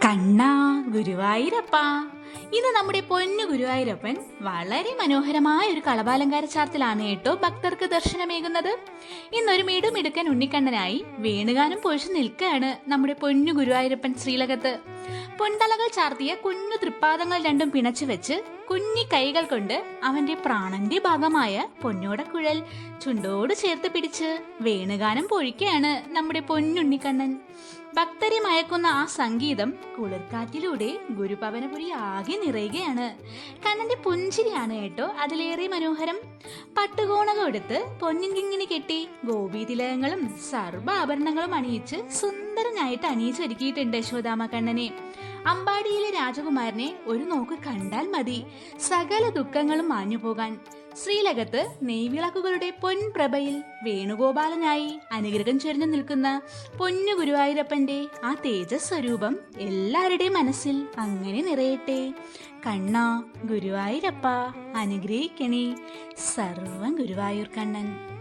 കണ്ണാ ഗുരുവായൂരപ്പ. ഇന്ന് നമ്മുടെ പൊന്നു ഗുരുവായൂരപ്പൻ വളരെ മനോഹരമായ ഒരു കളഭാലങ്കാര ചാർത്തിലാണ് കേട്ടോ ഭക്തർക്ക് ദർശനമേകുന്നത്. ഇന്നൊരു മിടുമിടുക്കൻ ഉണ്ണിക്കണ്ണനായി വേണുഗാനം പൊഴിച്ചു നിൽക്കുകയാണ് നമ്മുടെ പൊന്നു ഗുരുവായൂരപ്പൻ ശ്രീലകത്ത്. പൊന്തലകൾ ചാർത്തിയ കുഞ്ഞു തൃപ്പാദങ്ങൾ രണ്ടും പിണച്ചു വെച്ച് കുഞ്ഞി കൈകൾ കൊണ്ട് അവന്റെ പ്രാണന്റെ ഭാഗമായ പൊന്നോടക്കുഴൽ ചുണ്ടോട് ചേർത്ത് പിടിച്ച് വേണുഗാനം പൊഴിക്കുകയാണ് നമ്മുടെ പൊന്നുണ്ണിക്കണ്ണൻ. ഭക്തരെ മയക്കുന്ന ആ സംഗീതം കുളിർക്കാറ്റിലൂടെ ഗുരുഭവനപുരി ആകെ നിറയുകയാണ്. കണ്ണന്റെ പുഞ്ചിരിയാണ് കേട്ടോ അതിലേറെ മനോഹരം. പട്ടുകോണകം എടുത്ത് പൊന്നിൻകിങ്ങിണി കെട്ടി ഗോപീതിലകങ്ങളും സർവ്വാഭരണങ്ങളും അണിയിച്ച് സുന്ദരനായിട്ട് അണിയിച്ചൊരുക്കിയിട്ടുണ്ട് യശോദാമ കണ്ണനെ. അമ്പാടിയിലെ രാജകുമാരനെ ഒരു നോക്ക് കണ്ടാൽ മതി സകല ദുഃഖങ്ങളും മാഞ്ഞു പോകാൻ. ശ്രീലകത്ത് നെയ്വിളക്കുകളുടെ പൊൻപ്രഭയിൽ വേണുഗോപാലനായി അനുഗ്രഹം ചൊരിഞ്ഞു നിൽക്കുന്ന പൊന്നു ഗുരുവായൂരപ്പന്റെ ആ തേജസ് സ്വരൂപം എല്ലാവരുടെയും മനസ്സിൽ അങ്ങനെ നിറയട്ടെ. കണ്ണാ ഗുരുവായൂരപ്പ അനുഗ്രഹിക്കണേ. സർവം ഗുരുവായൂർ കണ്ണൻ.